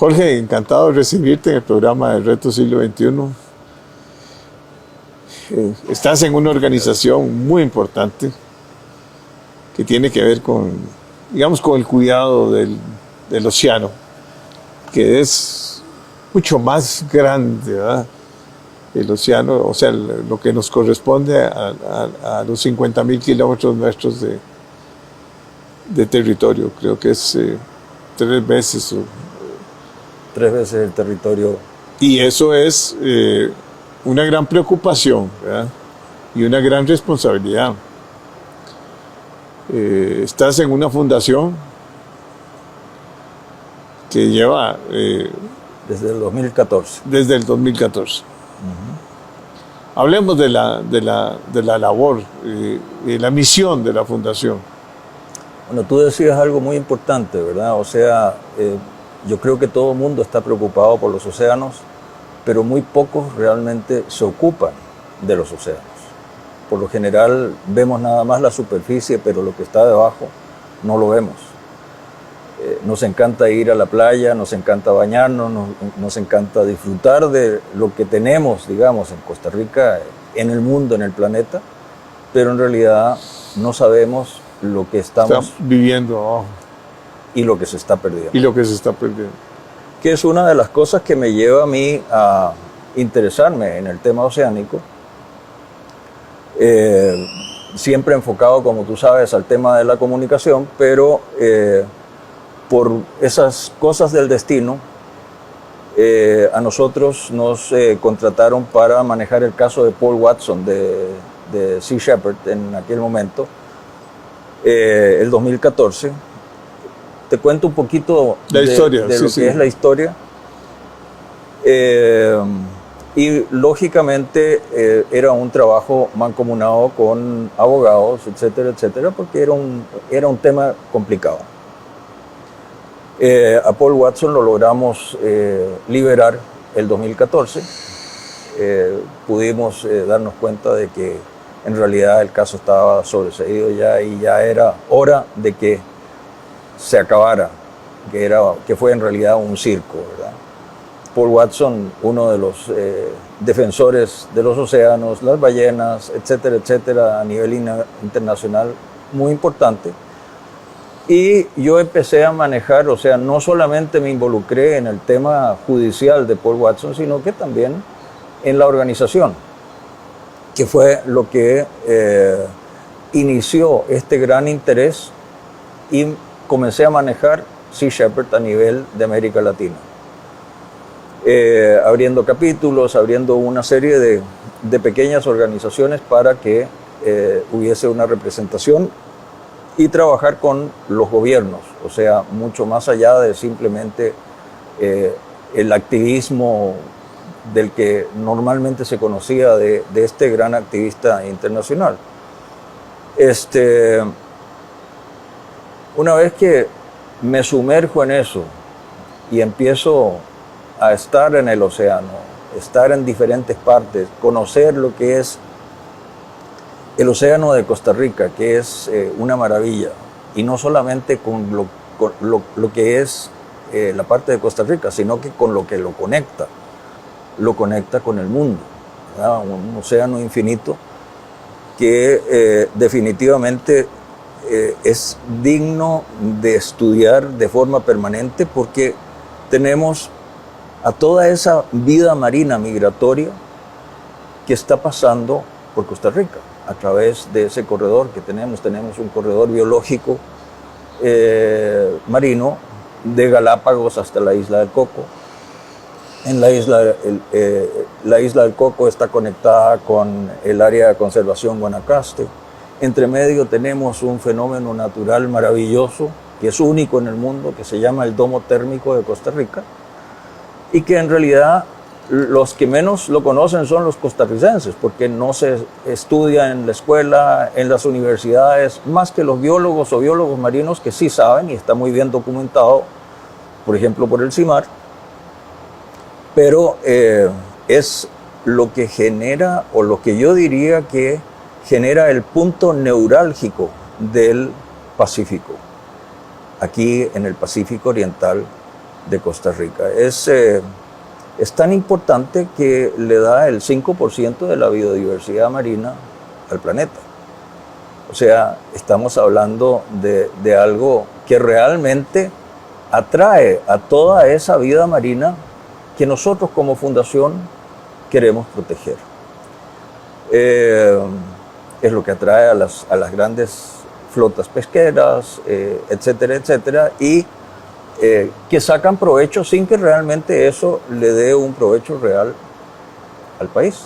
Jorge, encantado de recibirte en el programa de Reto Siglo XXI. Estás en una organización muy importante que tiene que ver con, digamos, con el cuidado del océano, que es mucho más grande, ¿verdad? El océano, o sea, lo que nos corresponde a los 50.000 kilómetros nuestros de territorio. Creo que es 3 veces. 3 veces el territorio. Y eso es una gran preocupación, ¿verdad? Y una gran responsabilidad. Estás en una fundación que lleva... desde el 2014. Desde el 2014. Hablemos de la labor y la misión de la fundación. Bueno, tú decías algo muy importante, ¿verdad? O sea, yo creo que todo el mundo está preocupado por los océanos, pero muy pocos realmente se ocupan de los océanos. Por lo general vemos nada más la superficie, pero lo que está debajo no lo vemos. Nos encanta ir a la playa, nos encanta bañarnos, nos encanta disfrutar de lo que tenemos, digamos, en Costa Rica, en el mundo, en el planeta, pero en realidad no sabemos lo que estamos viviendo abajo. Y lo que se está perdiendo. Y lo que se está perdiendo. Que es una de las cosas que me lleva a mí a interesarme en el tema oceánico. Siempre enfocado, como tú sabes, al tema de la comunicación, pero por esas cosas del destino, a nosotros nos contrataron para manejar el caso de Paul Watson, de Sea Shepherd en aquel momento, el 2014. Te cuento un poquito de lo que es la historia. Y lógicamente era un trabajo mancomunado con abogados, etcétera, etcétera, porque era un tema complicado. A Paul Watson lo logramos liberar el 2014. Pudimos darnos cuenta de que en realidad el caso estaba sobreseído ya y ya era hora de que se acabara, que fue en realidad un circo, ¿verdad? Paul Watson, uno de los defensores de los océanos, las ballenas, etcétera, etcétera, a nivel internacional, muy importante. Y yo empecé a manejar, o sea, no solamente me involucré en el tema judicial de Paul Watson, sino que también en la organización, que fue lo que inició este gran interés, y comencé a manejar Sea Shepherd a nivel de América Latina. Abriendo capítulos, abriendo una serie de pequeñas organizaciones para que hubiese una representación y trabajar con los gobiernos, o sea, mucho más allá de simplemente el activismo del que normalmente se conocía de este gran activista internacional. Una vez que me sumerjo en eso y empiezo a estar en el océano, estar en diferentes partes, conocer lo que es el océano de Costa Rica, que es una maravilla, y no solamente con lo que es la parte de Costa Rica, sino que con lo que lo conecta con el mundo, ¿verdad? Un océano infinito que definitivamente es digno de estudiar de forma permanente, porque tenemos a toda esa vida marina migratoria que está pasando por Costa Rica a través de ese corredor que tenemos un corredor biológico marino de Galápagos hasta la isla del Coco. En la isla del Coco está conectada con el área de conservación Guanacaste. Entre medio tenemos un fenómeno natural maravilloso que es único en el mundo, que se llama el domo térmico de Costa Rica, y que en realidad los que menos lo conocen son los costarricenses, porque no se estudia en la escuela, en las universidades, más que los biólogos o biólogos marinos que sí saben, y está muy bien documentado, por ejemplo, por el CIMAR, pero es lo que genera, o lo que yo diría que genera el punto neurálgico del Pacífico. Aquí en el Pacífico Oriental de Costa Rica. Es tan importante que le da el 5% de la biodiversidad marina al planeta. O sea, estamos hablando de algo que realmente atrae a toda esa vida marina que nosotros como fundación queremos proteger. Es lo que atrae a las grandes flotas pesqueras, etcétera, etcétera, y que sacan provecho sin que realmente eso le dé un provecho real al país.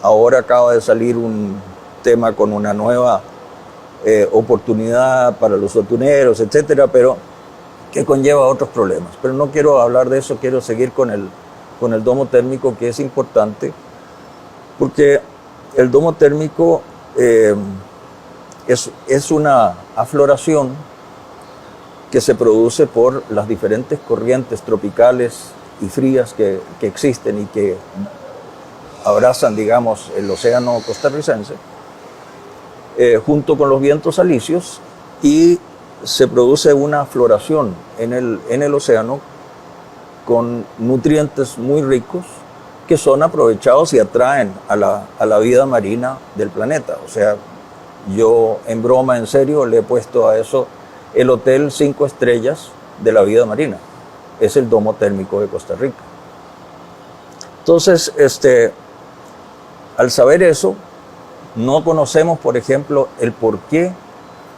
Ahora acaba de salir un tema con una nueva oportunidad para los atuneros, etcétera, pero que conlleva otros problemas. Pero no quiero hablar de eso, quiero seguir con el domo térmico, que es importante, porque el domo térmico es una afloración que se produce por las diferentes corrientes tropicales y frías que existen y que abrazan, digamos, el océano costarricense, junto con los vientos alisios, y se produce una floración en el océano con nutrientes muy ricos que son aprovechados y atraen a la vida marina del planeta. O sea, yo en broma, en serio, le he puesto a eso el hotel 5 estrellas de la vida marina. Es el domo térmico de Costa Rica. Entonces, al saber eso, no conocemos, por ejemplo, el por qué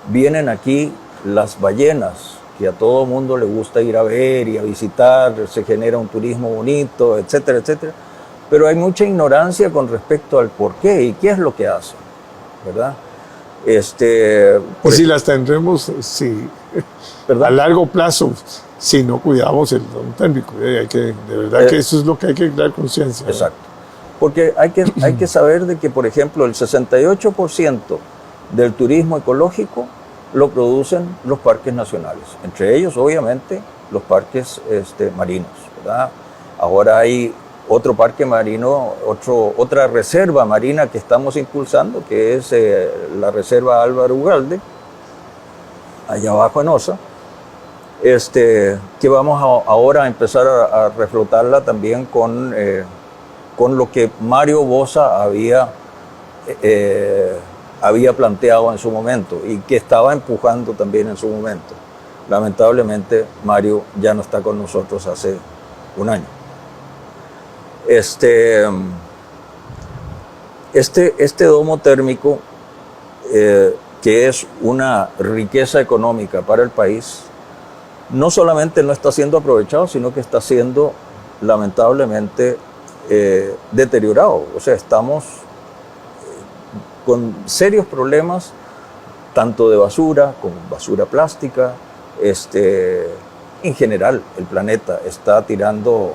vienen aquí las ballenas, que a todo mundo le gusta ir a ver y a visitar, se genera un turismo bonito, etcétera, etcétera. Pero hay mucha ignorancia con respecto al por qué y qué es lo que hacen, ¿verdad? Y si las tendremos, sí, a largo plazo, si no cuidamos el domo térmico, de verdad que eso es lo que hay que dar conciencia. Exacto. Porque hay que saber de que, por ejemplo, el 68% del turismo ecológico lo producen los parques nacionales. Entre ellos, obviamente, los parques marinos, ¿verdad? Ahora hay otro parque marino, otra reserva marina que estamos impulsando, que es la reserva Álvaro Ugalde, allá abajo en Osa, que vamos ahora a empezar a reflotarla también con lo que Mario Bosa había planteado en su momento y que estaba empujando también en su momento. Lamentablemente, Mario ya no está con nosotros hace un año. Este domo térmico, que es una riqueza económica para el país, no solamente no está siendo aprovechado, sino que está siendo lamentablemente deteriorado. O sea, estamos con serios problemas, tanto de basura como basura plástica. En general, el planeta está tirando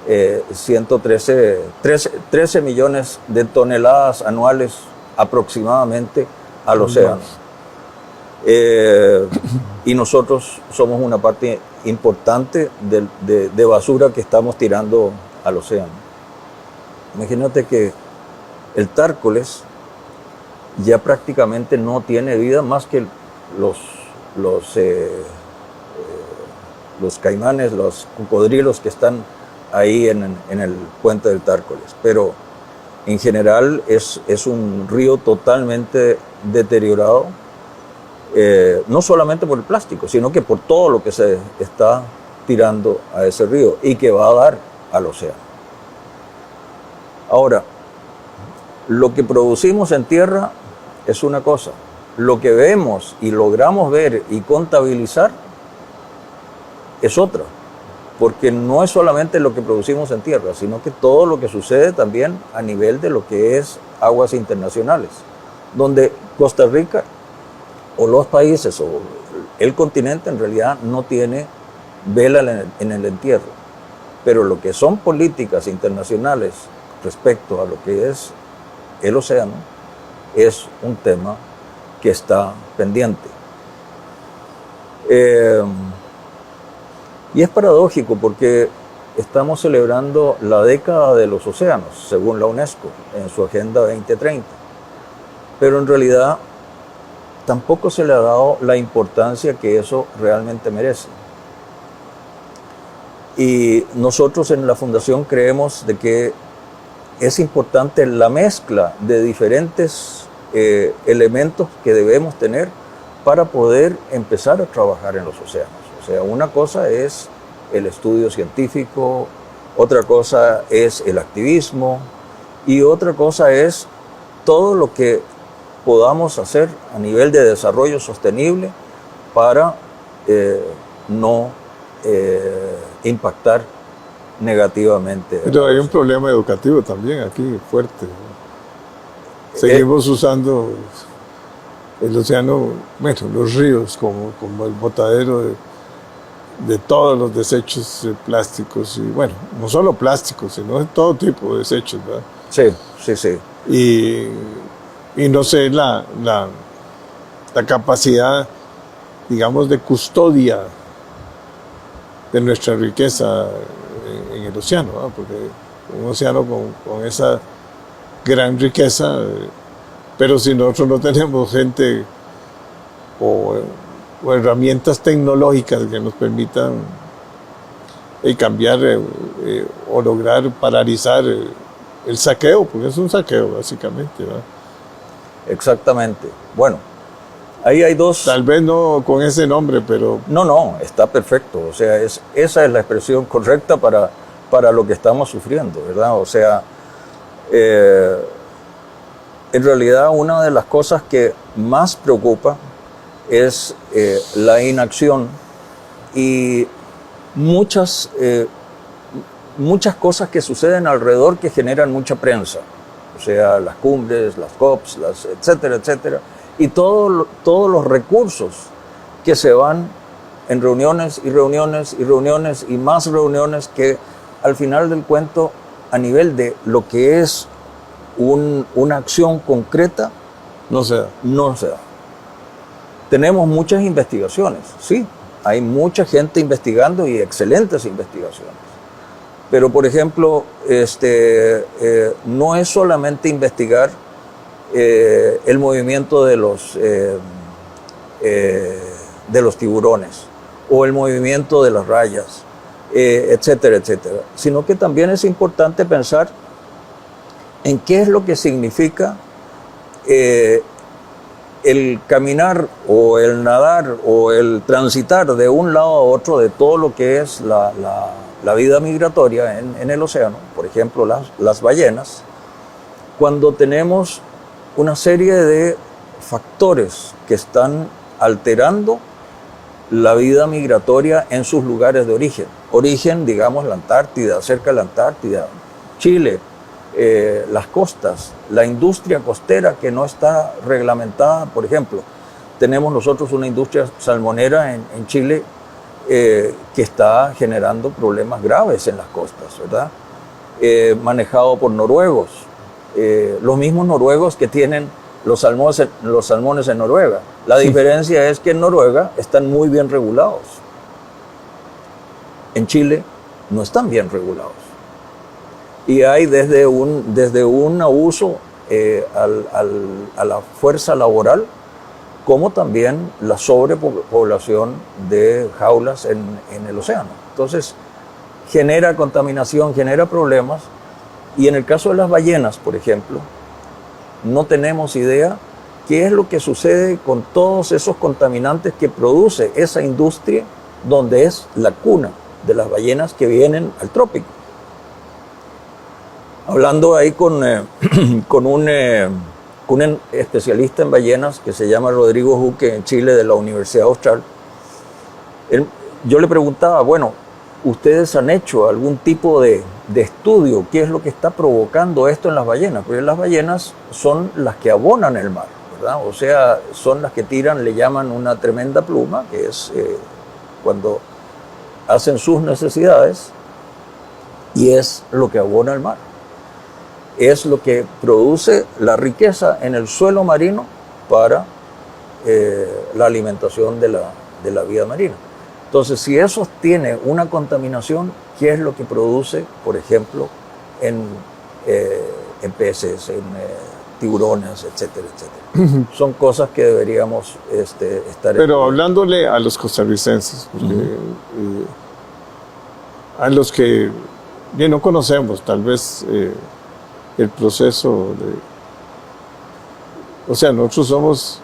13 millones de toneladas anuales aproximadamente al océano. Y nosotros somos una parte importante de basura que estamos tirando al océano. Imagínate que el tárcoles ya prácticamente no tiene vida más que los caimanes, los cocodrilos que están ahí en el puente del Tárcoles. Pero en general es un río totalmente deteriorado, no solamente por el plástico, sino que por todo lo que se está tirando a ese río y que va a dar al océano. Ahora, lo que producimos en tierra es una cosa, lo que vemos y logramos ver y contabilizar es otra, porque no es solamente lo que producimos en tierra, sino que todo lo que sucede también a nivel de lo que es aguas internacionales, donde Costa Rica o los países o el continente en realidad no tiene vela en el entierro, pero lo que son políticas internacionales respecto a lo que es el océano es un tema que está pendiente. Y es paradójico porque estamos celebrando la década de los océanos, según la UNESCO, en su Agenda 2030. Pero en realidad tampoco se le ha dado la importancia que eso realmente merece. Y nosotros en la Fundación creemos de que es importante la mezcla de diferentes elementos que debemos tener para poder empezar a trabajar en los océanos. O sea, una cosa es el estudio científico, otra cosa es el activismo y otra cosa es todo lo que podamos hacer a nivel de desarrollo sostenible para no impactar negativamente. Pero hay un problema educativo también aquí fuerte. Seguimos usando el océano, bueno, los ríos como el botadero de todos los desechos plásticos. Y bueno, no solo plásticos, sino de todo tipo de desechos, ¿verdad? Sí, sí, sí. Y no sé, la capacidad, digamos, de custodia de nuestra riqueza en el océano, ¿verdad? Porque un océano con esa gran riqueza, pero si nosotros no tenemos gente o herramientas tecnológicas que nos permitan cambiar o lograr paralizar el saqueo, porque es un saqueo básicamente, ¿verdad? Exactamente. Bueno, ahí hay dos... Tal vez no con ese nombre, pero... No, está perfecto. O sea, esa es la expresión correcta para lo que estamos sufriendo, ¿verdad? O sea, en realidad una de las cosas que más preocupa es la inacción y muchas cosas que suceden alrededor que generan mucha prensa. O sea, las cumbres, las COPs, etcétera, etcétera. Y todos los recursos que se van en reuniones y reuniones y reuniones y más reuniones que al final del cuento, a nivel de lo que es una acción concreta, no se da. No se da. Tenemos muchas investigaciones, sí, hay mucha gente investigando y excelentes investigaciones. Pero, por ejemplo, no es solamente investigar el movimiento de los tiburones o el movimiento de las rayas, etcétera, etcétera, sino que también es importante pensar en qué es lo que significa el caminar o el nadar o el transitar de un lado a otro de todo lo que es la vida migratoria en el océano, por ejemplo las ballenas, cuando tenemos una serie de factores que están alterando la vida migratoria en sus lugares de origen. Origen, digamos, la Antártida, cerca de la Antártida, Chile, las costas, la industria costera que no está reglamentada, por ejemplo. Tenemos nosotros una industria salmonera en Chile que está generando problemas graves en las costas, ¿verdad? Manejado por noruegos, los mismos noruegos que tienen los salmones en Noruega. La diferencia es que en Noruega están muy bien regulados. En Chile no están bien regulados. Y hay desde un abuso a la fuerza laboral, como también la sobrepoblación de jaulas en el océano. Entonces, genera contaminación, genera problemas. Y en el caso de las ballenas, por ejemplo, no tenemos idea qué es lo que sucede con todos esos contaminantes que produce esa industria, donde es la cuna de las ballenas que vienen al trópico. Hablando ahí con un especialista en ballenas que se llama Rodrigo Juque en Chile, de la Universidad Austral, yo le preguntaba, bueno, ¿ustedes han hecho algún tipo de estudio? ¿Qué es lo que está provocando esto en las ballenas? Porque las ballenas son las que abonan el mar, ¿verdad? O sea, son las que tiran, le llaman una tremenda pluma, que es cuando hacen sus necesidades, y es lo que abona el mar. Es lo que produce la riqueza en el suelo marino para la alimentación de la vida marina. Entonces, si eso tiene una contaminación, ¿qué es lo que produce, por ejemplo, en peces, tiburones, etcétera, etcétera. Son cosas que deberíamos estar... Pero hablándole a los costarricenses, porque, a los que bien no conocemos tal vez el proceso o sea, nosotros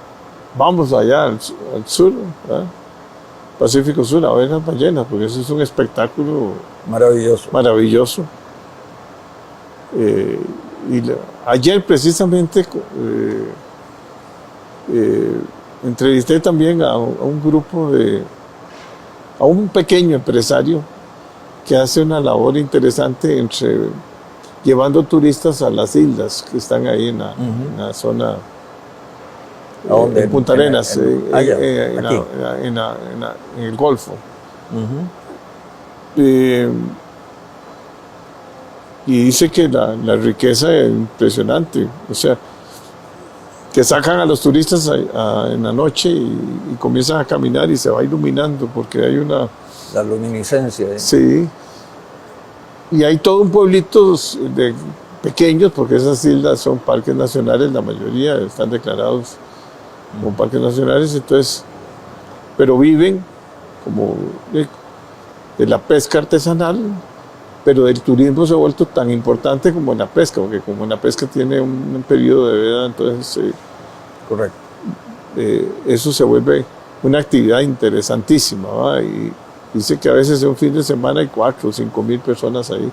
vamos allá al sur, ¿verdad? Pacífico Sur, a ver las ballenas, porque eso es un espectáculo maravilloso. Ayer precisamente entrevisté también a un grupo a un pequeño empresario que hace una labor interesante llevando turistas a las islas que están ahí en la zona en Punta Arenas, en el Golfo. Y dice que la riqueza es impresionante, o sea, que sacan a los turistas en la noche y comienzan a caminar y se va iluminando porque hay la luminiscencia. Sí. Y hay todo un pueblito pequeños, porque esas islas son parques nacionales, la mayoría están declarados como parques nacionales, entonces, pero viven como de la pesca artesanal, pero el turismo se ha vuelto tan importante como la pesca, porque como la pesca tiene un periodo de veda, entonces correcto. Eso se vuelve una actividad interesantísima, ¿va? Y dice que a veces en un fin de semana hay 4 o 5 mil personas ahí,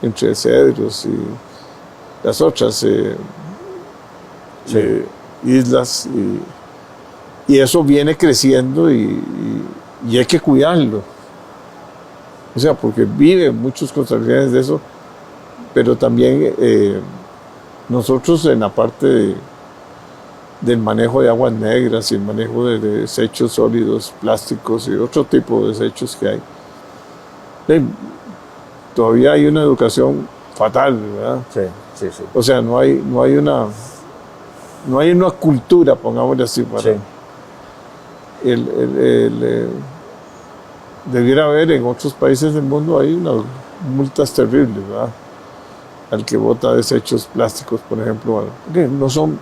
entre cedros y las otras islas, y eso viene creciendo y hay que cuidarlo. O sea, porque viven muchos costarricenses de eso, pero también nosotros en la parte del manejo de aguas negras y el manejo de desechos sólidos, plásticos y otro tipo de desechos que hay, todavía hay una educación fatal, ¿verdad? Sí. O sea, no hay una cultura, pongámosle así, para debiera haber en otros países del mundo, hay unas multas terribles, ¿verdad? Al que bota desechos plásticos, por ejemplo, que no son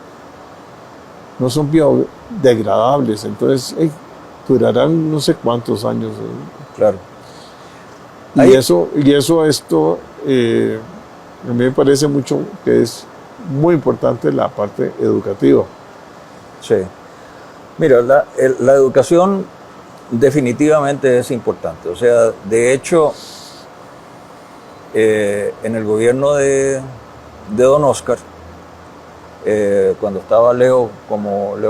biodegradables, entonces durarán no sé cuántos años. Claro. Y esto a mí me parece mucho que es muy importante la parte educativa. Sí. Mira, la educación definitivamente es importante. O sea, de hecho, en el gobierno de don Oscar, cuando estaba Leo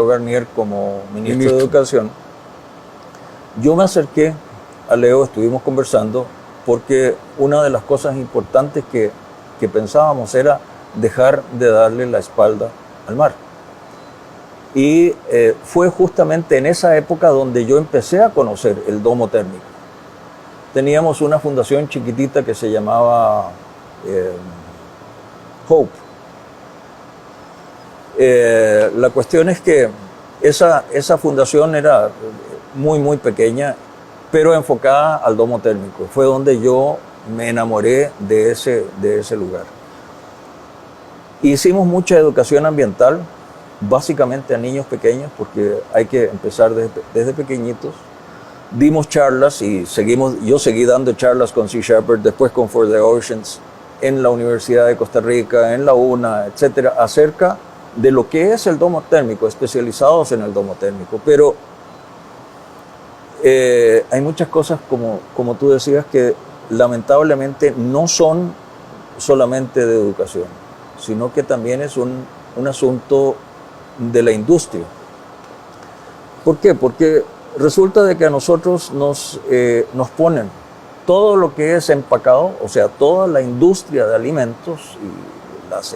Garnier como ministro de Educación, yo me acerqué a Leo, estuvimos conversando, porque una de las cosas importantes que pensábamos era dejar de darle la espalda al mar. Y fue justamente en esa época donde yo empecé a conocer el domo térmico. Teníamos una fundación chiquitita que se llamaba Hope. La cuestión es que esa fundación era muy, muy pequeña, pero enfocada al domo térmico. Fue donde yo me enamoré de ese lugar. Hicimos mucha educación ambiental, básicamente a niños pequeños, porque hay que empezar desde pequeñitos. Dimos charlas y yo seguí dando charlas con Sea Shepherd, después con For the Oceans, en la Universidad de Costa Rica, en la UNA, etcétera, acerca de lo que es el domo térmico, especializados en el domo térmico. Pero hay muchas cosas, como tú decías, que lamentablemente no son solamente de educación, sino que también es un asunto de la industria. ¿Por qué? Porque resulta de que a nosotros nos ponen todo lo que es empacado, o sea, toda la industria de alimentos, y las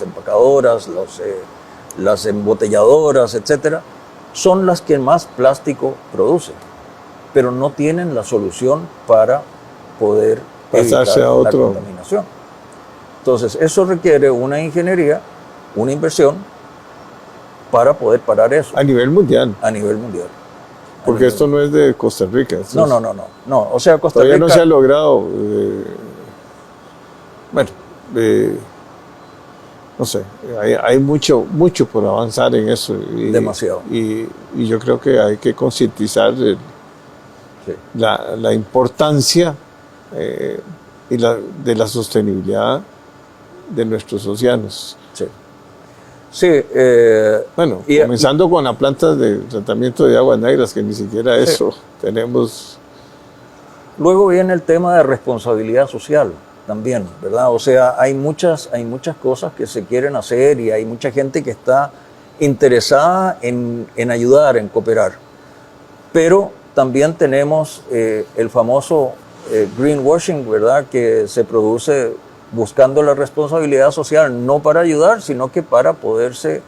empacadoras, las embotelladoras, etcétera, son las que más plástico producen, pero no tienen la solución para poder pasarse a otro. La contaminación. Entonces, eso requiere una ingeniería, una inversión para poder parar eso. A nivel mundial. A nivel mundial. Porque esto no es de Costa Rica. No. O sea, Costa Rica... Todavía no se ha logrado. no sé, hay mucho por avanzar en eso. Demasiado. Y yo creo que hay que concientizar Sí. la importancia de la sostenibilidad de nuestros océanos. Sí. Sí, Bueno, y- comenzando con las plantas de tratamiento de aguas negras, que ni siquiera eso tenemos. luego viene el tema de responsabilidad social también, ¿verdad? O sea, hay muchas cosas que se quieren hacer y hay mucha gente que está interesada en ayudar, en cooperar. Pero también tenemos el famoso greenwashing, ¿verdad? Que se produce buscando la responsabilidad social, no para ayudar, sino que para poderse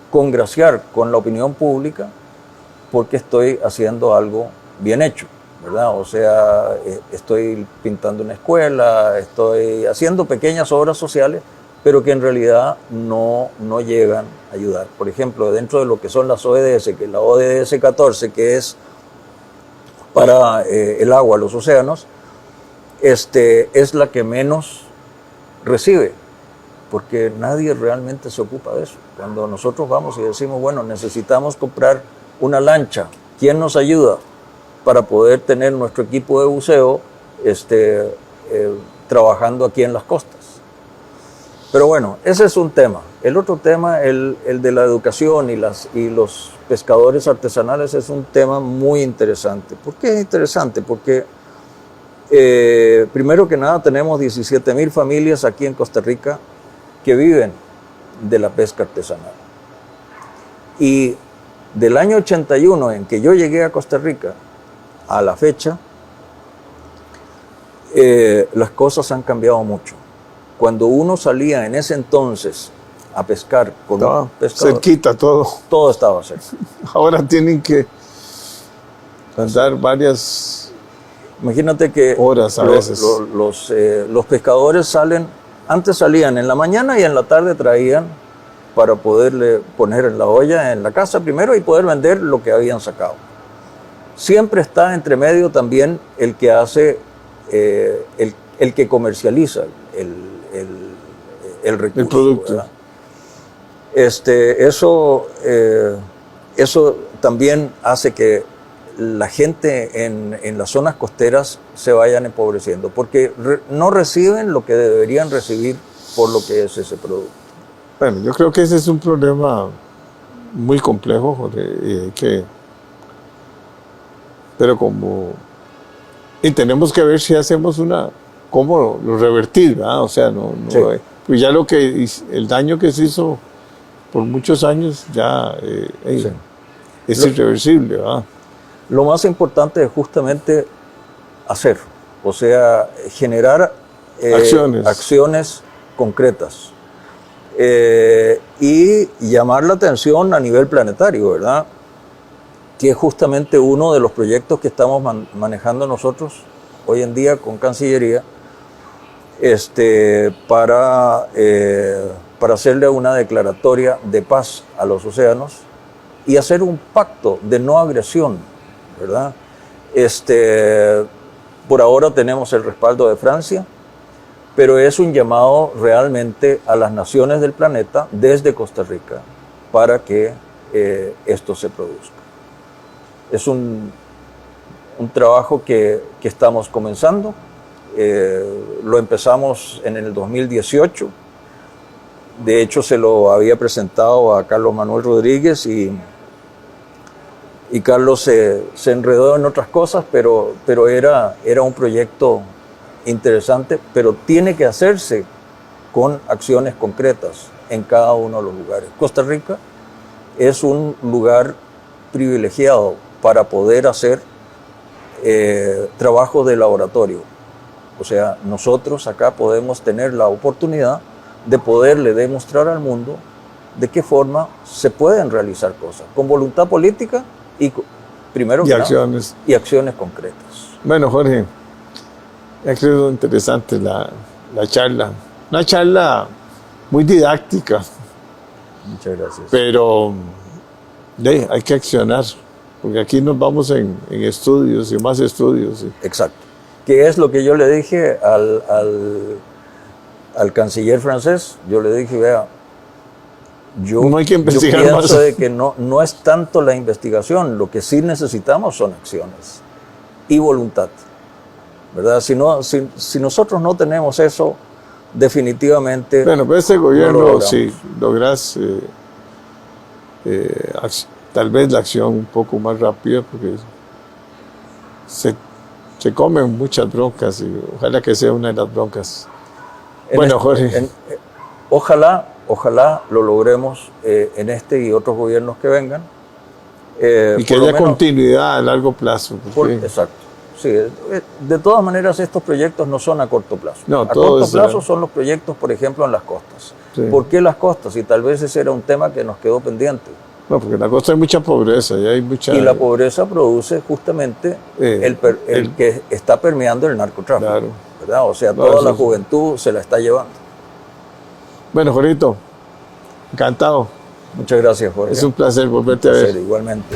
congraciar con la opinión pública porque estoy haciendo algo bien hecho, ¿verdad? O sea, estoy pintando una escuela, estoy haciendo pequeñas obras sociales, pero que en realidad no llegan a ayudar. Por ejemplo, dentro de lo que son las ODS, que es la ODS 14, que es para el agua, los océanos, es la que menos recibe, porque nadie realmente se ocupa de eso. Cuando nosotros vamos y decimos, bueno, necesitamos comprar una lancha, ¿quién nos ayuda para poder tener nuestro equipo de buceo trabajando aquí en las costas? Pero bueno, ese es un tema. El otro tema, el de la educación y los pescadores artesanales, es un tema muy interesante. ¿Por qué es interesante? Porque primero que nada tenemos 17,000 familias aquí en Costa Rica que viven de la pesca artesanal. Y del año 81 en que yo llegué a Costa Rica a la fecha, las cosas han cambiado mucho. Cuando uno salía en ese entonces a pescar con un pescador, cerquita todo. todo estaba cerca. Ahora tienen que andar varias Imagínate que horas a veces. los pescadores antes salían en la mañana y en la tarde traían para poderle poner en la olla en la casa primero y poder vender lo que habían sacado. Siempre está entre medio también el que hace, el que comercializa el recurso. El producto. ¿Verdad? Eso también hace que la gente en las zonas costeras se vayan empobreciendo, porque no reciben lo que deberían recibir por lo que es ese producto. Bueno, yo creo que ese es un problema muy complejo, Jorge, pero y tenemos que ver si hacemos cómo lo revertir, ¿verdad? O sea, Sí. Pues ya el daño que se hizo por muchos años ya Sí. es irreversible, ¿verdad? Lo más importante es justamente hacer, o sea, generar acciones concretas y llamar la atención a nivel planetario, ¿verdad? Que es justamente uno de los proyectos que estamos manejando nosotros hoy en día con Cancillería, para hacerle una declaratoria de paz a los océanos y hacer un pacto de no agresión, ¿verdad? Por ahora tenemos el respaldo de Francia, pero es un llamado realmente a las naciones del planeta desde Costa Rica para que esto se produzca. Es un trabajo que estamos comenzando. Lo empezamos en el 2018. De hecho, se lo había presentado a Carlos Manuel Rodríguez y Carlos se enredó en otras cosas, pero era un proyecto interesante, pero tiene que hacerse con acciones concretas en cada uno de los lugares. Costa Rica es un lugar privilegiado para poder hacer trabajo de laboratorio. O sea, nosotros acá podemos tener la oportunidad de poderle demostrar al mundo de qué forma se pueden realizar cosas, con voluntad política y acciones concretas. Bueno, Jorge, ha sido interesante la charla. Una charla muy didáctica. Muchas gracias. Pero hay que accionar, porque aquí nos vamos en estudios y más estudios. ¿Sí? Exacto. Que es lo que yo le dije al canciller francés, yo le dije, vea, no hay que yo investigar pienso más. de que no es tanto la investigación, lo que sí necesitamos son acciones y voluntad, ¿verdad? Si nosotros no tenemos eso, definitivamente... Bueno, pues este gobierno, no lo si logras tal vez la acción un poco más rápida, porque se comen muchas broncas y ojalá que sea una de las broncas. Bueno, Jorge. Ojalá lo logremos en este y otros gobiernos que vengan. Y que haya continuidad a largo plazo. Exacto. Sí, de todas maneras, estos proyectos no son a corto plazo. No, a corto plazo son los proyectos, por ejemplo, en las costas. Sí. ¿Por qué las costas? Y tal vez ese era un tema que nos quedó pendiente. No, porque en la costa hay mucha pobreza. Y la pobreza produce justamente el que está permeando el narcotráfico. Claro. ¿Verdad? O sea, toda la juventud se la está llevando. Bueno, Jorgito, encantado. Muchas gracias, Jorge. Es un placer volverte a ver. Igualmente.